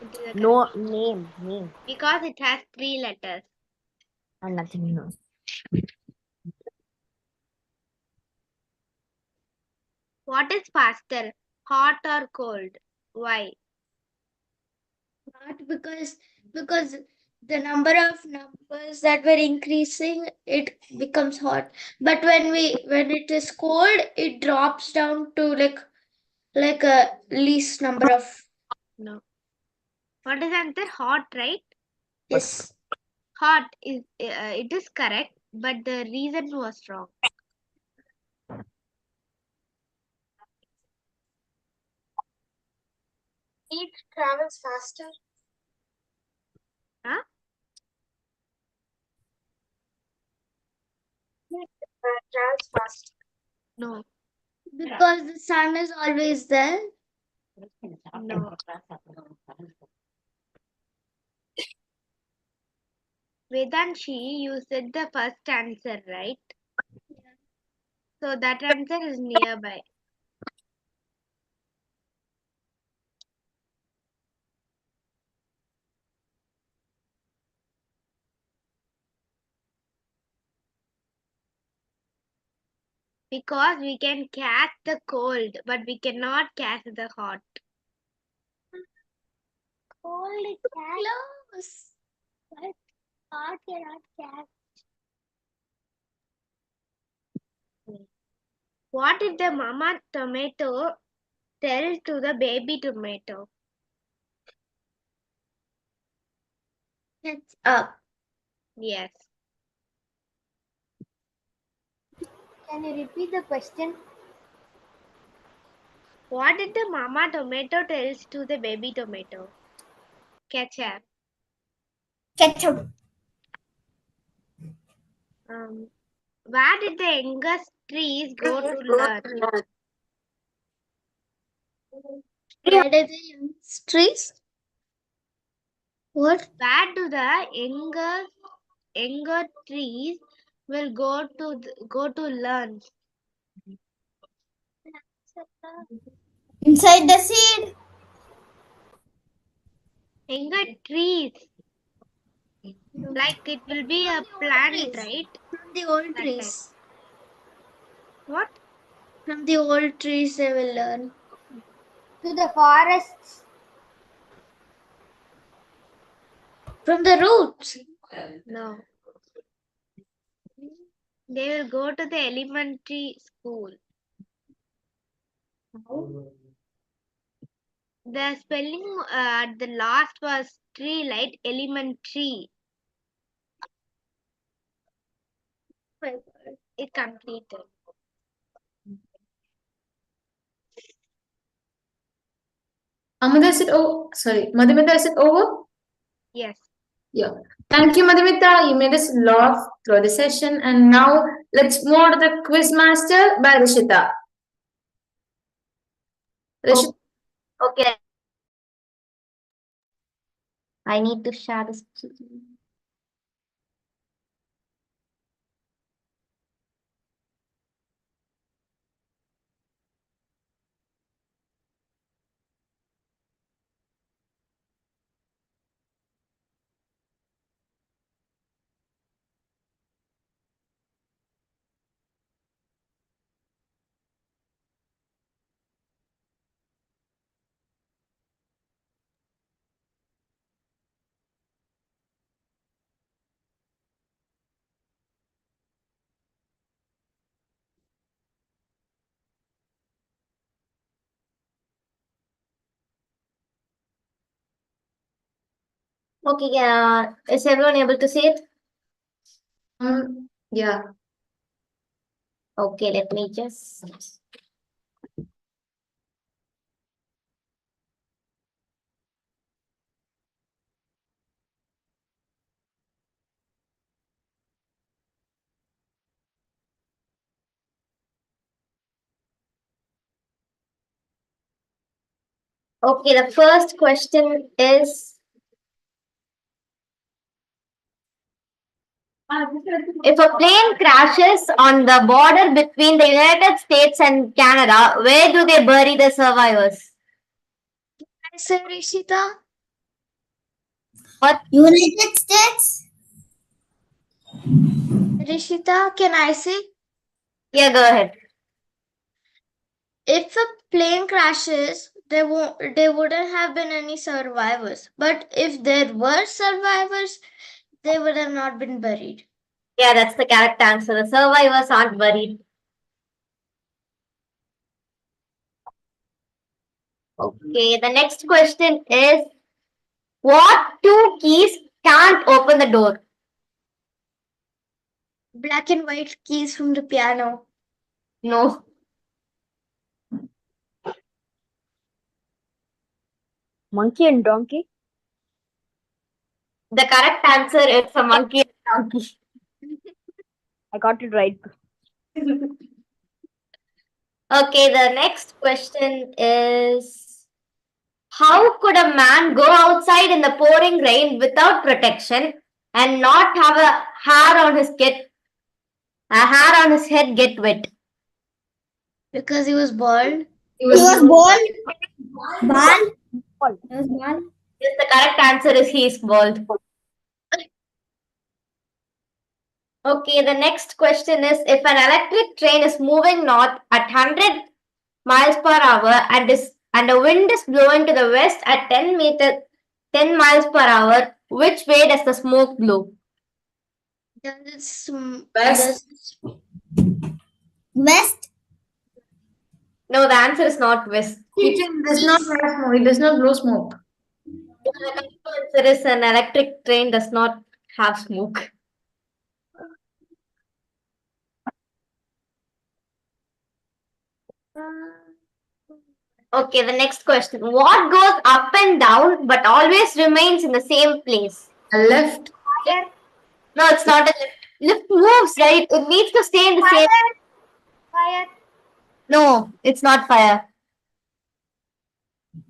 It is a No, correct- name. Because it has 3 letters. And nothing else. What is faster, hot or cold? Why? Not because the number of numbers that were increasing, it becomes hot. But when it is cold, it drops down to like a least number of. No. What is the answer? Hot, right? Yes. Hot is it is correct, but the reason was wrong. Heat travels faster. Huh? Heat travels faster No. because the sun is always there. No. Vedanshi, you said the first answer, right? So that answer is nearby. Because we can catch the cold, but we cannot catch the hot. Cold is close, but hot cannot catch. What did the mama tomato tell to the baby tomato? Catch up. Yes. Can you repeat the question? What did the mama tomato tell to the baby tomato? Ketchup. Ketchup. Where did the youngest trees go to learn? Where did the young trees? What? Where do the younger trees will go to learn? Inside the seed. Younger trees. Like it will be a plant, trees. right? From the old That trees. What? From the old trees they will learn. To the forests. From the roots. No. They will go to the elementary school. The spelling at the last was tree, like elementary. It completed. Amada, is it over? Sorry, Madhumita, is it over? Yes. Yeah. Thank you, Madhumita. You made us laugh through the session. And now let's move on to the quiz master by Rishita. Rishita. Okay. I need to share this. Okay, is everyone able to see it? Yeah. Okay, let me just. Okay, the first question is, if a plane crashes on the border between the United States and Canada, where do they bury the survivors? I say Rishita. What? United States. Rishita, can I say? Yeah, go ahead. If a plane crashes, there wouldn't have been any survivors. But if there were survivors, they would have not been buried. Yeah, that's the correct answer. The survivors aren't buried. Okay, the next question is, what two keys can't open the door? Black and white keys from the piano. No. Monkey and donkey. The correct answer is a monkey and donkey. I got it right. Okay, the next question is, how could a man go outside in the pouring rain without protection and not have a hair on his head get wet? Because he was bald. He was bald. Bald. He was bald. Yes, the correct answer is he is bald. Okay, the next question is, if an electric train is moving north at 100 miles per hour and the wind is blowing to the west at 10 miles per hour, which way does the smoke blow? Does it West. West. No, the answer is not west. It does not have smoke. It does not blow smoke. The correct answer is an electric train does not have smoke. Okay, the next question. What goes up and down but always remains in the same place? A left. No, it's not a lift. Lift moves, right? It needs to stay in the same. Fire. No, it's not fire.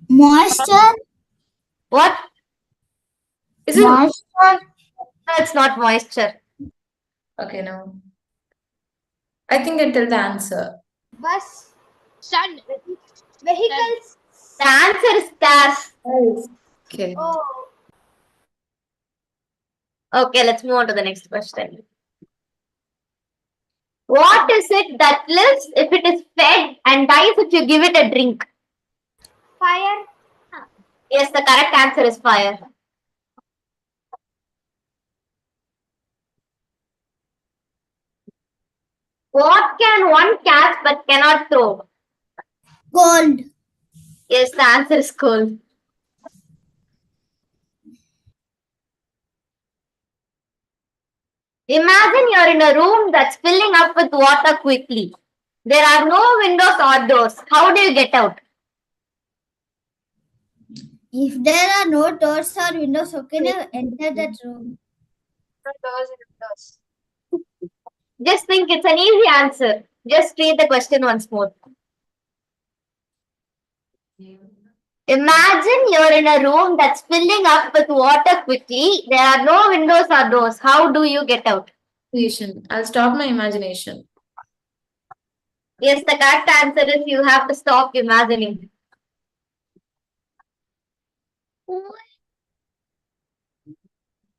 Moisture. What? Is it? Moisture. No, it's not moisture. Okay, no. I think I tell the answer. Bus. Sun. Vehicles. The answer is stars. Okay. Oh. Okay, let's move on to the next question. What is it that lives if it is fed and dies if you give it a drink? Fire. Yes, the correct answer is fire. What can one catch but cannot throw? Gold. Yes, the answer is coal. Imagine you're in a room that's filling up with water quickly. There are no windows or doors. How do you get out? If there are no doors or windows, how can you enter that room? Just think, it's an easy answer. Just read the question once more. Imagine you're in a room that's filling up with water quickly. There are no windows or doors. How do you get out? Imagination. I'll stop my imagination. Yes, the correct answer is you have to stop imagining.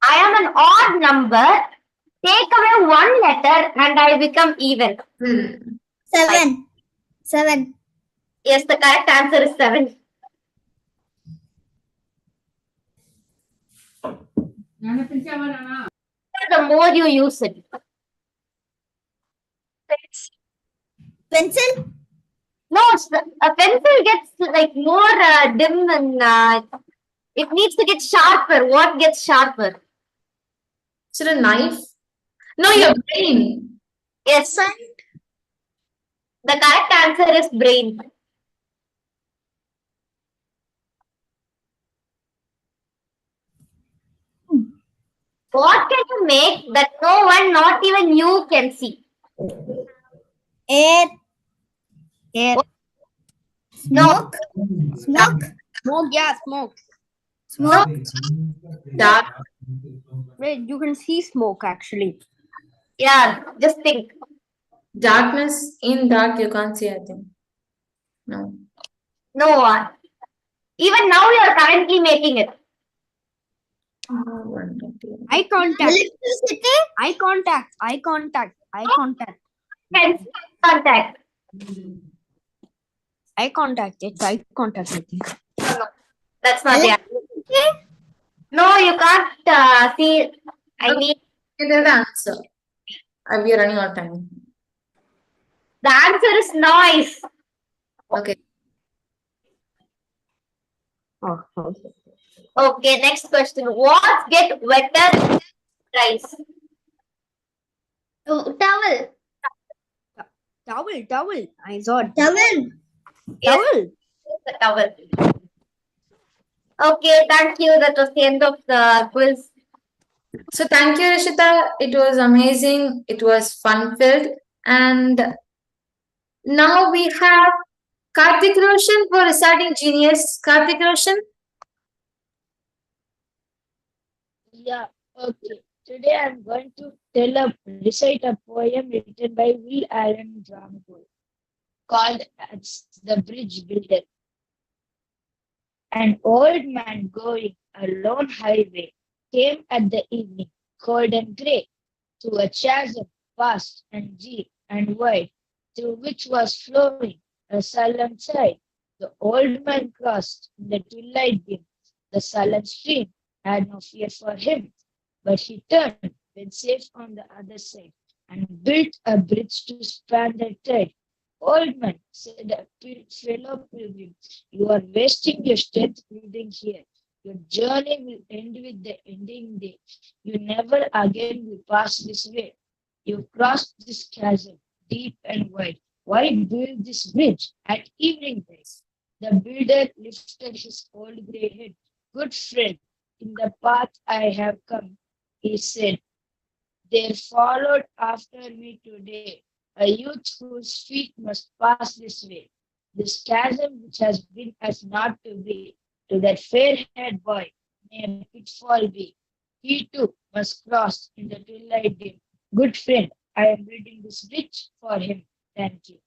I am an odd number. Take away one letter and I become even. 7. 7. Yes, the correct answer is 7. The more you use it. Pencil. No, a pencil gets like more dim and it needs to get sharper. What gets sharper? Is it a knife? No, your brain. Yes. The correct answer is brain. What can you make that no one, not even you, can see? Air. Air. No. Smoke. Smoke, yeah, smoke. Smoke. Dark. Wait, you can see smoke actually. Yeah, just think. Darkness. In dark, you can't see, I think. No. No one. Even now you are currently making it. Eye contact. Electricity. Eye contact. Eye contact. Eye contact. Hence, contact. Eye contact. It's eye contact, I think. No, that's not the answer. No, you can't see. I mean, Get the answer. We are running out of time. the answer is noise. Okay. Oh, okay. Okay, next question. What get wetter rice? Oh, towel. Towel. I saw it. Towel. Yes, Towel. the towel. Okay, thank you. That was the end of the quiz. So thank you, Rishita. It was amazing. It was fun filled. And now we have Karthik Roshan for reciting genius. Karthik Roshan. Yeah, okay. Today I'm going to recite a poem written by Will Allen Drummond called as The Bridge Builder. An old man going a lone highway came at the evening, cold and grey, to a chasm vast and deep and wide, through which was flowing a sullen tide. The old man crossed in the twilight dim. The sullen stream had no fear for him, but he turned when safe on the other side and built a bridge to span the tide. Old man, said a fellow pilgrim, you are wasting your strength building here. Your journey will end with the ending day. You never again will pass this way. You crossed this chasm, deep and wide. Why build this bridge at evening time? The builder lifted his old grey head. Good friend, in the path I have come, he said, there followed after me today a youth whose feet must pass this way. This chasm which has been as not to be, to that fair-haired boy may a pitfall be. He too must cross in the twilight dim. Good friend, I am building this bridge for him. Thank you.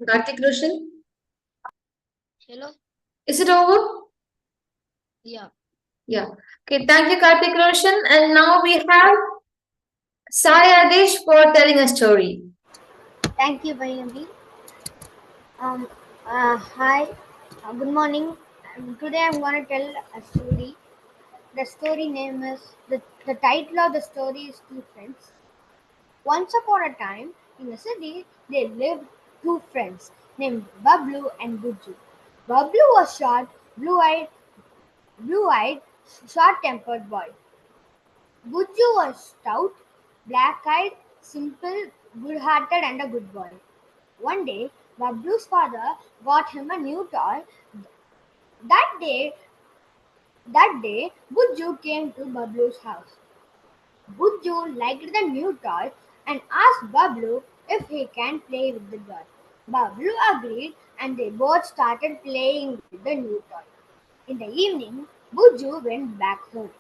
Karthik Roshan. Hello? Is it over? Yeah. Yeah. Okay. Thank you, Karthik Roshan. And now we have Sai Adesh for telling a story. Thank you, Bayami. Hi, good morning. Today I'm going to tell a story. The story name is the title of the story is Two Friends. Once upon a time, in a city, there lived two friends named Bablu and Buju. Bablu was short, blue-eyed, short-tempered boy. Buju was stout, black-eyed, simple, good-hearted, and a good boy. One day, Bablu's father got him a new toy. That day, Buju came to Bablu's house. Buju liked the new toy and asked Bablu if he can play with the toy. Bablu agreed and they both started playing with the new toy. In the evening, Buju went back home.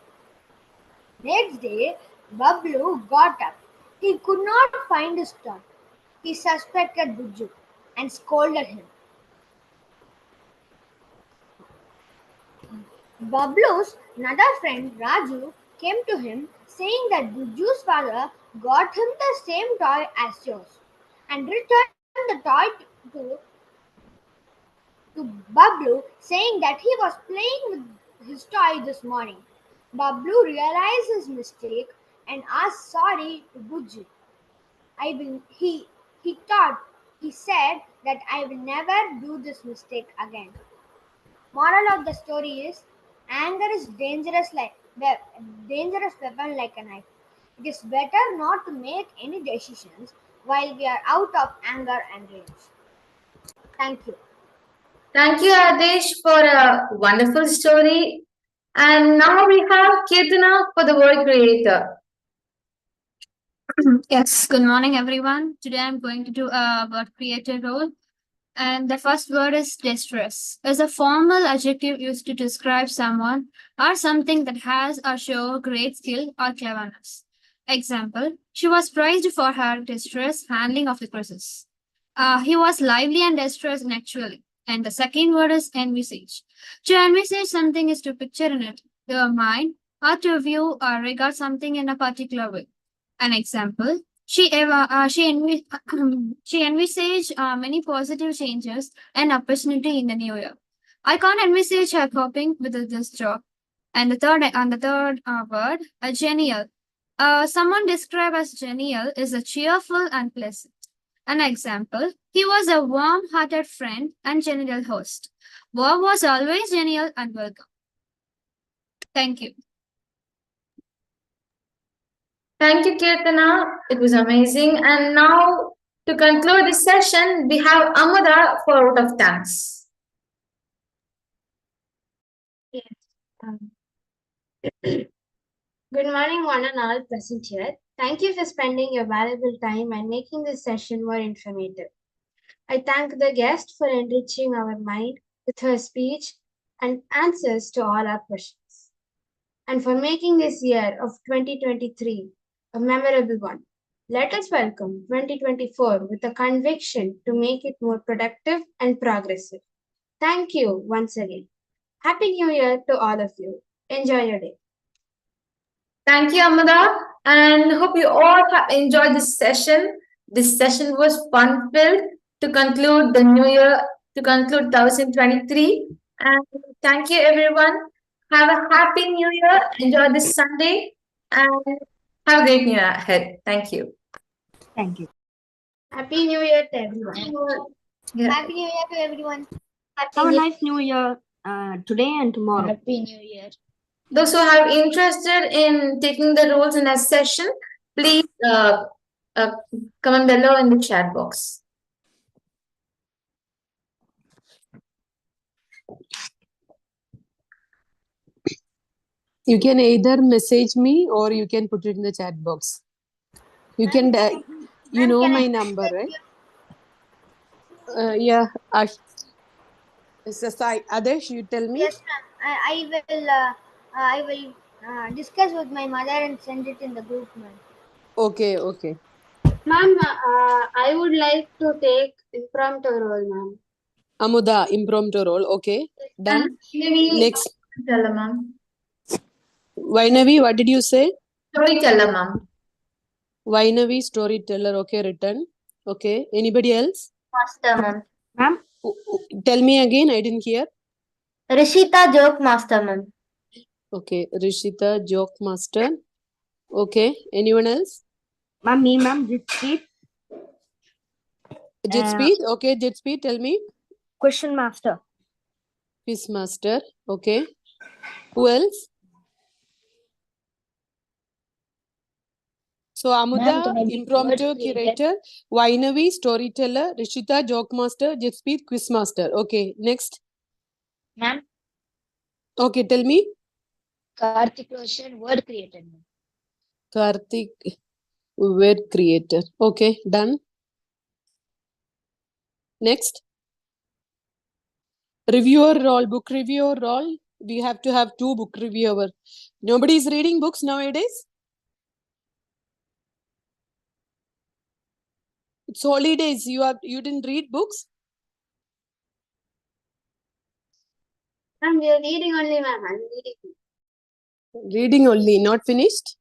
Next day, Bablu got up. He could not find his toy. He suspected Buju and scolded him. Bablu's another friend Raju came to him saying that Buju's father got him the same toy as yours and returned the toy to Bablu saying that he was playing with his toy this morning. Bablu realized his mistake and asked sorry to Buju. He said that I will never do this mistake again. Moral of the story is anger is dangerous weapon like a knife. It is better not to make any decisions while we are out of anger and rage. Thank you. Thank you, Adesh, for a wonderful story. And now we have Kirtana for the word creator. Yes, good morning, everyone. Today I'm going to do a word creator role. And the first word is distress. Is a formal adjective used to describe someone or something that has or show great skill or cleverness. Example, she was praised for her distress handling of the crisis. He was lively and distressed naturally. And the second word is envisage. To envisage something is to picture in it, your mind, or to view or regard something in a particular way. An example, she envisaged many positive changes and opportunity in the new year. I can't envisage her coping with this job. And the third word, a genial. Someone described as genial is a cheerful and pleasant. An example, he was a warm-hearted friend and genial host. Bob was always genial and welcome. Thank you. Thank you, Kirtana. It was amazing. And now, to conclude this session, we have Amada for a vote of thanks. Good morning, one and all present here. Thank you for spending your valuable time and making this session more informative. I thank the guest for enriching our mind with her speech and answers to all our questions, and for making this year of 2023 a memorable one. Let us welcome 2024 with a conviction to make it more productive and progressive. Thank you once again. Happy New Year to all of you. Enjoy your day. Thank you, Amada, and hope you all have enjoyed this session. This session was fun-filled to conclude the new year, to conclude 2023. And thank you, everyone. Have a happy new year. Enjoy this Sunday, and have a great new year ahead. Thank you. Thank you. Happy New Year to everyone. Yeah. Happy New Year to everyone. Have a nice New Year today and tomorrow. Happy New Year. Those who are interested in taking the roles in a session, please comment below in the chat box. You can either message me or you can put it in the chat box. You can, you know my number, right? Yeah, Adesh, you tell me. Yes, ma'am. I will discuss with my mother and send it in the group, ma'am. Okay, okay. Ma'am, I would like to take impromptu role, ma'am. Amuda, impromptu role. Okay, done. Next. Storyteller, ma'am. Vainavi, what did you say? Storyteller, ma'am. Vainavi, storyteller. Okay, written. Okay. Anybody else? Master, ma'am. Ma'am? Tell me again. I didn't hear. Rishita, joke master, ma'am. Okay, Rishita, joke master. Okay. Anyone else? Ma'am, me, ma'am. Jitspreet. Jitspreet. Okay, Jitspreet, tell me. Question master. Quiz master. Okay. Who else? So Amuda, Ma'am, can I be impromptu word creator? curator, Vainavi, storyteller, Rishita, joke master, Jitspreet, quiz master. Okay, next. Ma'am, Okay, tell me. Karthik Roshan, word creator. ma'am. Karthik, word creator. Okay, done. Next. Reviewer role, book reviewer role. We have to have 2 book reviewer. Nobody is reading books nowadays. It's holidays. You didn't read books. Ma'am, we are reading only, ma'am. I'm reading. Reading only, not finished.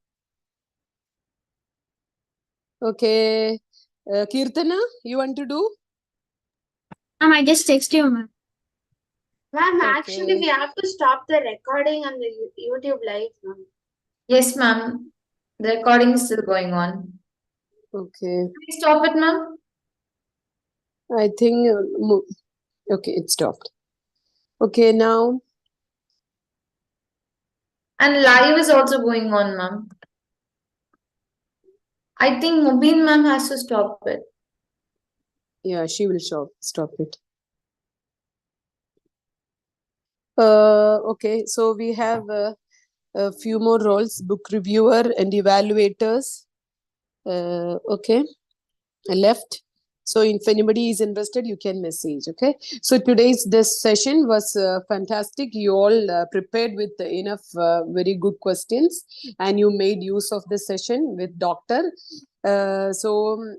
Okay. Kirtana, you want to do? Ma'am, I just text you, ma'am. Ma'am, Okay. actually, we have to stop the recording on the YouTube live, ma'am. Yes, ma'am. The recording is still going on. Okay. Please stop it, ma'am. I think, okay, it stopped. Okay, now, And live is also going on, ma'am. I think Mubin ma'am has to stop it. yeah, she will stop it. Okay, so we have a few more roles, book reviewer and evaluators. Okay, left. So if anybody is interested, you can message. Okay. So this session was fantastic. You all prepared with enough very good questions, and you made use of the session with doctor. So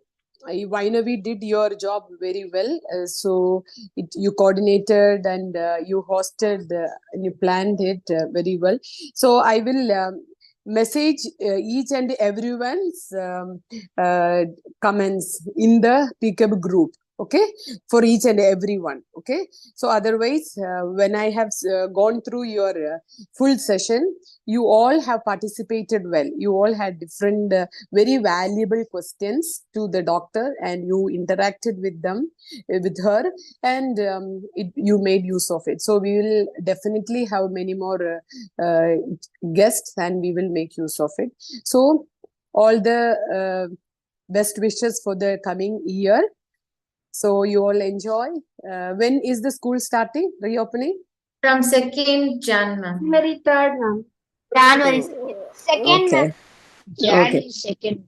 Vainavi did your job very well. So you coordinated and you hosted and you planned it very well. So I will message each and everyone's comments in the PCAB group. Okay, for each and everyone. Okay, so otherwise, when I have gone through your full session, you all have participated well. You all had different, very valuable questions to the doctor, and you interacted with them, with her, and you made use of it. So we will definitely have many more guests, and we will make use of it. So all the best wishes for the coming year. So you all enjoy. When is the school starting, reopening? From 2nd Jan, ma'am. January 3rd, ma'am. January. Second, Okay. January 2nd.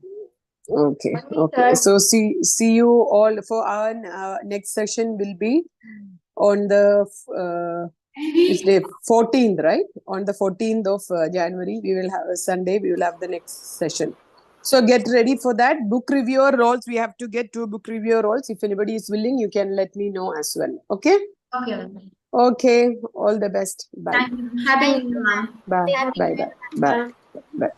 Okay. Okay. So see you all for our next session will be on the it's day 14th, right? On the 14th of January, we will have Sunday. We will have the next session. So get ready for that. Book reviewer roles. We have to get 2 book reviewer roles. If anybody is willing, you can let me know as well. Okay. Okay, ma'am. Okay. All the best. Bye. Thank you. Happy New Year, ma'am. Bye. Bye. Bye. Bye. Bye.